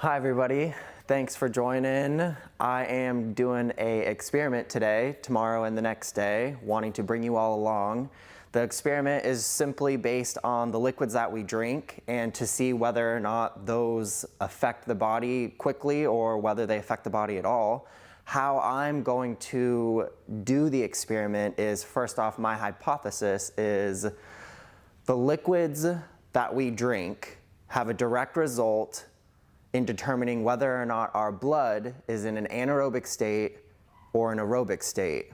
Hi everybody, thanks for joining. I am doing an experiment today, tomorrow and the next day, wanting to bring you all along. The experiment is simply based on the liquids that we drink and to see whether or not those affect the body quickly or whether they affect the body at all. How I'm going to do the experiment is, first off, my hypothesis is the liquids that we drink have a direct result in determining whether or not our blood is in an anaerobic state or an aerobic state.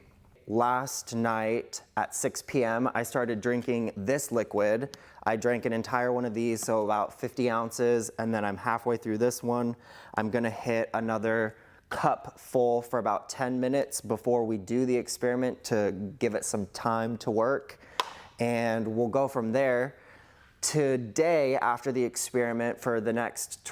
Last night at 6 p.m. I started drinking this liquid. I drank an entire one of these, so about 50 ounces, and then I'm halfway through this one. I'm gonna hit another cup full for about 10 minutes before we do the experiment to give it some time to work, and we'll go from there. Today, after the experiment, for the next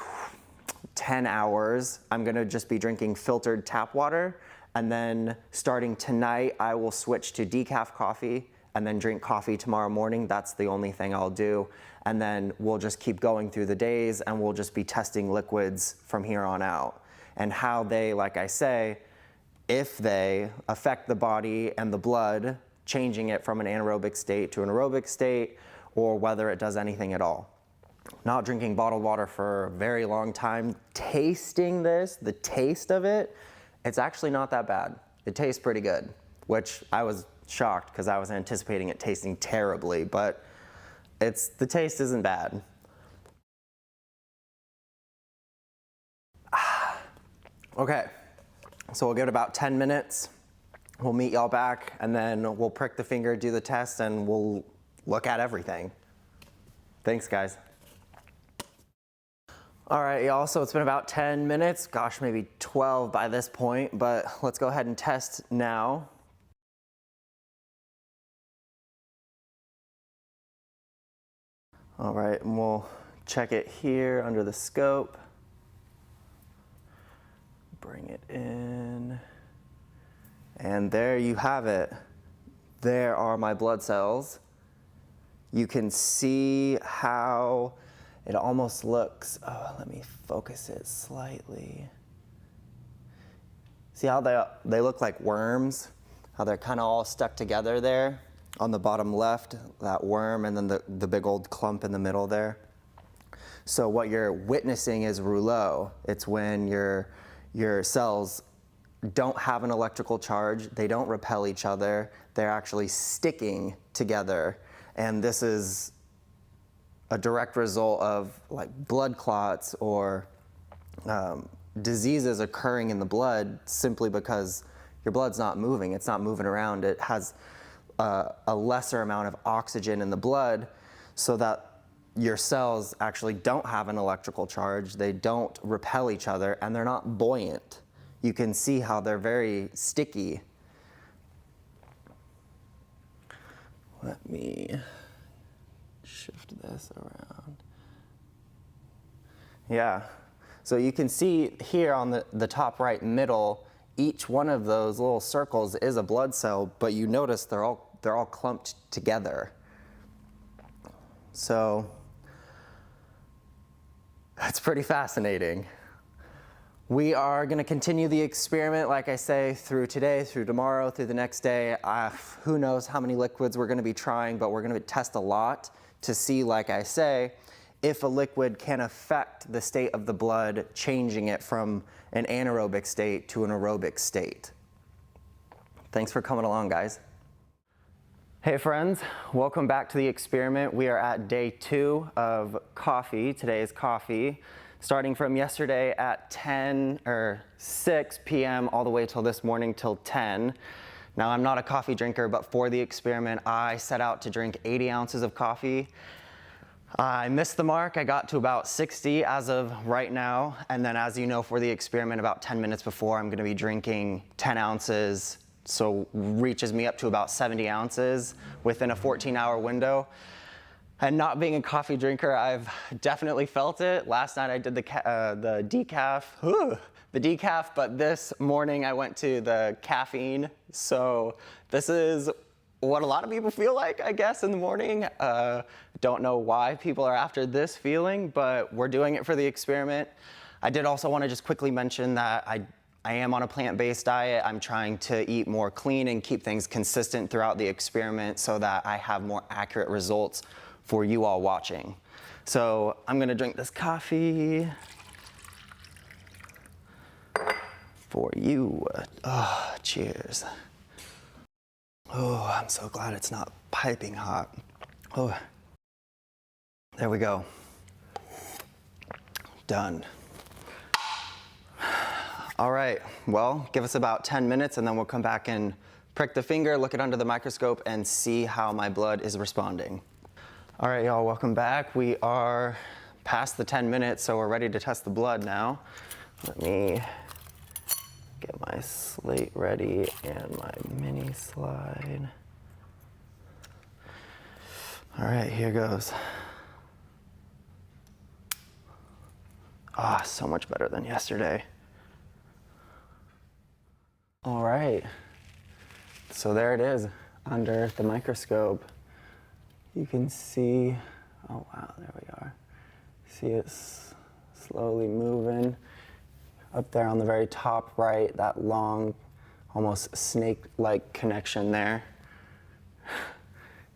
10 hours, I'm gonna just be drinking filtered tap water, and then starting tonight, I will switch to decaf coffee and then drink coffee tomorrow morning. That's the only thing I'll do. And then we'll just keep going through the days and we'll just be testing liquids from here on out. And how they, like I say, if they affect the body and the blood, changing it from an anaerobic state to an aerobic state, or whether it does anything at all. Not drinking bottled water for a very long time. Tasting this, the taste of it, it's actually not that bad. It tastes pretty good, which I was shocked because I was anticipating it tasting terribly, but the taste isn't bad. Okay, so we'll give it about 10 minutes. We'll meet y'all back and then we'll prick the finger, do the test, and we'll look at everything. Thanks, guys. All right, y'all, so it's been about 10 minutes, gosh, maybe 12 by this point, but let's go ahead and test now. All right, and we'll check it here under the scope. Bring it in, and there you have it. There are my blood cells. You can see how it almost looks, oh, let me focus it slightly. See how they look like worms? How they're kind of all stuck together there on the bottom left, that worm, and then the big old clump in the middle there. So what you're witnessing is rouleau. It's when your cells don't have an electrical charge, they don't repel each other, they're actually sticking together. And this is a direct result of like blood clots or diseases occurring in the blood simply because your blood's not moving. It's not moving around. It has a lesser amount of oxygen in the blood so that your cells actually don't have an electrical charge. They don't repel each other and they're not buoyant. You can see how they're very sticky. Let me shift this around. Yeah, so you can see here on the top right middle, each one of those little circles is a blood cell, but you notice they're all clumped together. So that's pretty fascinating. We are going to continue the experiment, like I say, through today, through tomorrow, through the next day. Who knows how many liquids we're going to be trying, but we're going to test a lot to see, like I say, if a liquid can affect the state of the blood, changing it from an anaerobic state to an aerobic state. Thanks for coming along, guys. Hey friends, welcome back to the experiment. We are at day 2 of coffee. Today's coffee. Starting from yesterday at 6 p.m. all the way till this morning till 10. Now, I'm not a coffee drinker, but for the experiment, I set out to drink 80 ounces of coffee. I missed the mark. I got to about 60 as of right now. And then, as you know, for the experiment, about 10 minutes before, I'm gonna be drinking 10 ounces. So reaches me up to about 70 ounces within a 14-hour window. And not being a coffee drinker, I've definitely felt it. Last night I did the decaf, but this morning I went to the caffeine. So this is what a lot of people feel like, I guess, in the morning. Don't know why people are after this feeling, but we're doing it for the experiment. I did also want to just quickly mention that I am on a plant-based diet. I'm trying to eat more clean and keep things consistent throughout the experiment so that I have more accurate results for you all watching. So I'm gonna drink this coffee for you. Oh, cheers. Oh, I'm so glad it's not piping hot. Oh, there we go. Done. All right, well, give us about 10 minutes and then we'll come back and prick the finger, look it under the microscope, and see how my blood is responding. All right, y'all, welcome back. We are past the 10 minutes, so we're ready to test the blood now. Let me get my slate ready and my mini slide. All right, here goes. Ah, so much better than yesterday. All right, so there it is under the microscope. You can see, oh wow, there we are. See it slowly moving. Up there on the very top right, that long, almost snake-like connection there.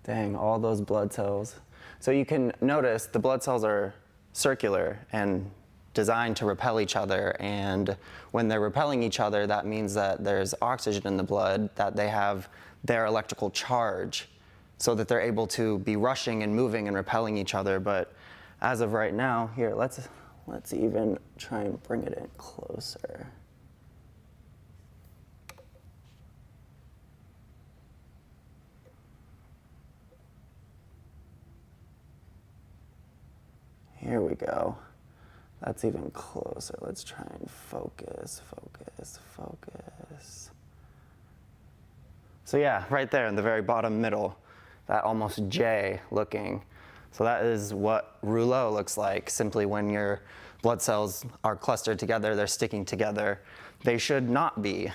Dang, all those blood cells. So you can notice the blood cells are circular and designed to repel each other, and when they're repelling each other, that means that there's oxygen in the blood, that they have their electrical charge, so that they're able to be rushing and moving and repelling each other. But as of right now, here, let's even try and bring it in closer. Here we go. That's even closer. Let's try and focus. So yeah, right there in the very bottom middle, that almost J looking. So that is what rouleau looks like, simply when your blood cells are clustered together, they're sticking together. They should not be.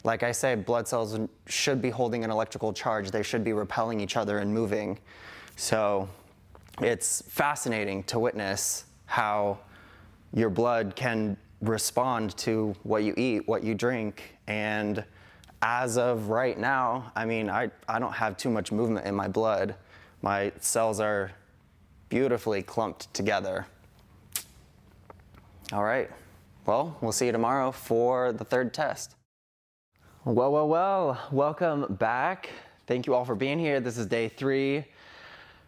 Like I say, blood cells should be holding an electrical charge. They should be repelling each other and moving. So it's fascinating to witness how your blood can respond to what you eat, what you drink. And as of right now, I mean, I don't have too much movement in my blood. My cells are beautifully clumped together. All right, well, we'll see you tomorrow for the third test. Well, welcome back. Thank you all for being here. This is day 3.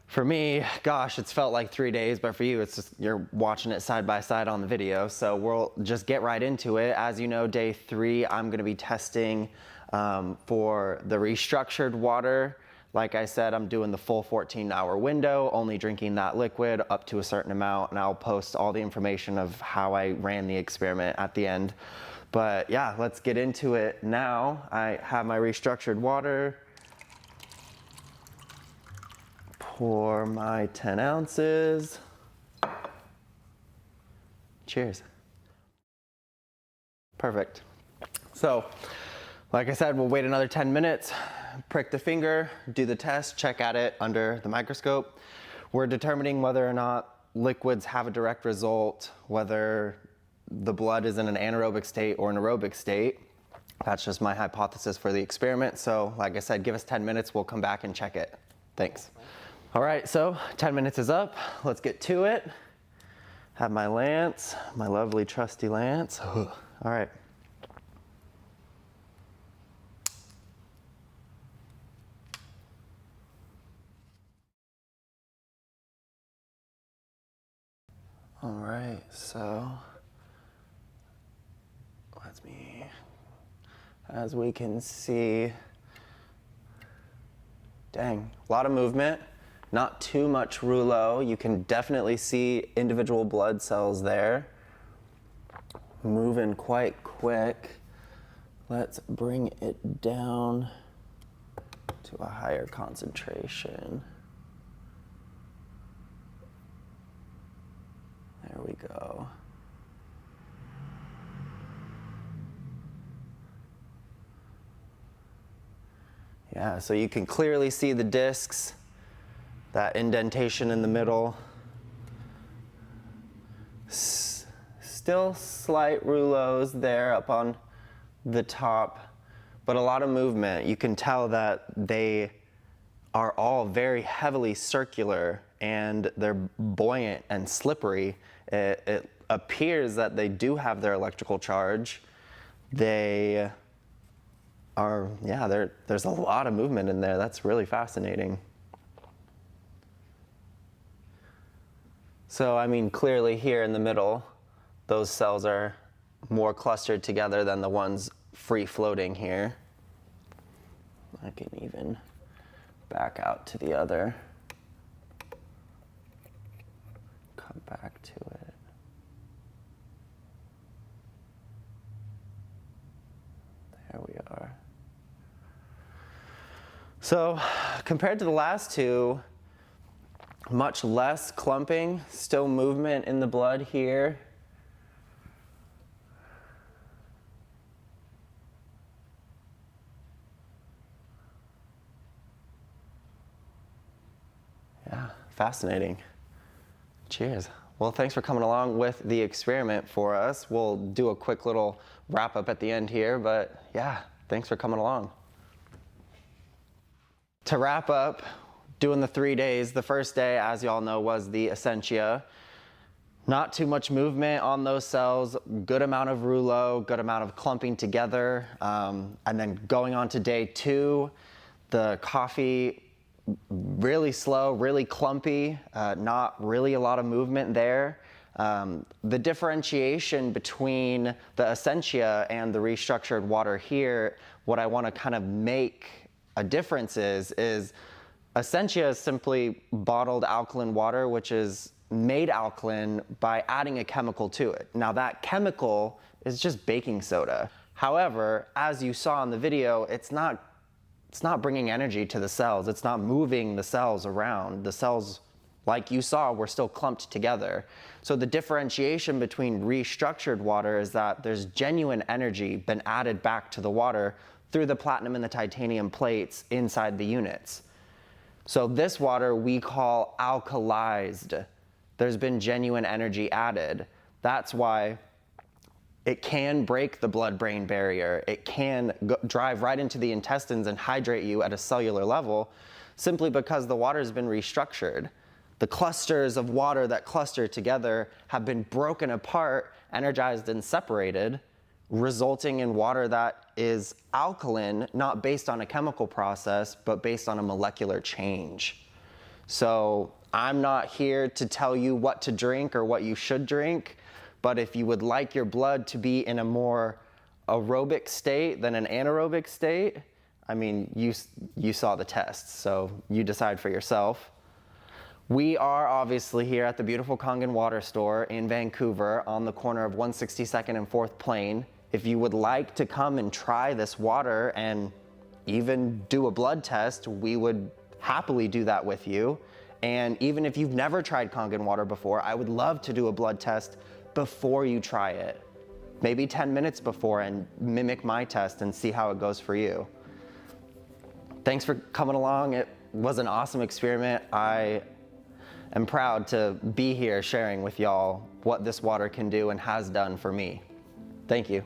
For me, gosh, it's felt like 3 days, but for you, it's just, you're watching it side by side on the video. So we'll just get right into it. As you know, day 3, I'm gonna be testing for the restructured water. Like I said, I'm doing the full 14-hour window, only drinking that liquid up to a certain amount, and I'll post all the information of how I ran the experiment at the end. But yeah, let's get into it now. I have my restructured water. Pour my 10 ounces. Cheers. Perfect. So, like I said, we'll wait another 10 minutes, prick the finger, do the test, check at it under the microscope. We're determining whether or not liquids have a direct result, whether the blood is in an anaerobic state or an aerobic state. That's just my hypothesis for the experiment. So, like I said, give us 10 minutes, we'll come back and check it. Thanks. All right, so 10 minutes is up. Let's get to it. Have my lance, my lovely trusty lance. All right. All right, so as we can see, dang, a lot of movement. Not too much rouleau. You can definitely see individual blood cells there. Moving quite quick. Let's bring it down to a higher concentration. There we go. Yeah, so you can clearly see the discs. That indentation in the middle. Still slight rouleaus there up on the top, but a lot of movement. You can tell that they are all very heavily circular and they're buoyant and slippery. It appears that they do have their electrical charge. They are, yeah, there's a lot of movement in there. That's really fascinating. So, I mean, clearly here in the middle, those cells are more clustered together than the ones free floating here. I can even back out to the other. Come back to it. There we are. So, compared to the last two, much less clumping, still movement in the blood here. Yeah, fascinating. Cheers. Well, thanks for coming along with the experiment for us. We'll do a quick little wrap up at the end here, but yeah, thanks for coming along. To wrap up, doing the 3 days, the first day, as you all know, was the essentia. Not too much movement on those cells, good amount of rouleau, good amount of clumping together. And then going on to day 2, the coffee, really slow, really clumpy, not really a lot of movement there. The differentiation between the essentia and the restructured water here, what I want to kind of make a difference is essentia is simply bottled alkaline water, which is made alkaline by adding a chemical to it. Now that chemical is just baking soda. However, as you saw in the video, it's not bringing energy to the cells. It's not moving the cells around. The cells, like you saw, were still clumped together. So the differentiation between restructured water is that there's genuine energy been added back to the water through the platinum and the titanium plates inside the units. So this water we call alkalized. There's been genuine energy added. That's why it can break the blood-brain barrier. It can drive right into the intestines and hydrate you at a cellular level simply because the water's been restructured. The clusters of water that cluster together have been broken apart, energized, and separated, resulting in water that is alkaline, not based on a chemical process, but based on a molecular change. So I'm not here to tell you what to drink or what you should drink, but if you would like your blood to be in a more aerobic state than an anaerobic state, I mean, you saw the tests, so you decide for yourself. We are obviously here at the beautiful Kangen water store in Vancouver on the corner of 162nd and 4th Plain. If you would like to come and try this water and even do a blood test, we would happily do that with you. And even if you've never tried Kangen water before, I would love to do a blood test before you try it. Maybe 10 minutes before and mimic my test and see how it goes for you. Thanks for coming along. It was an awesome experiment. I am proud to be here sharing with y'all what this water can do and has done for me. Thank you.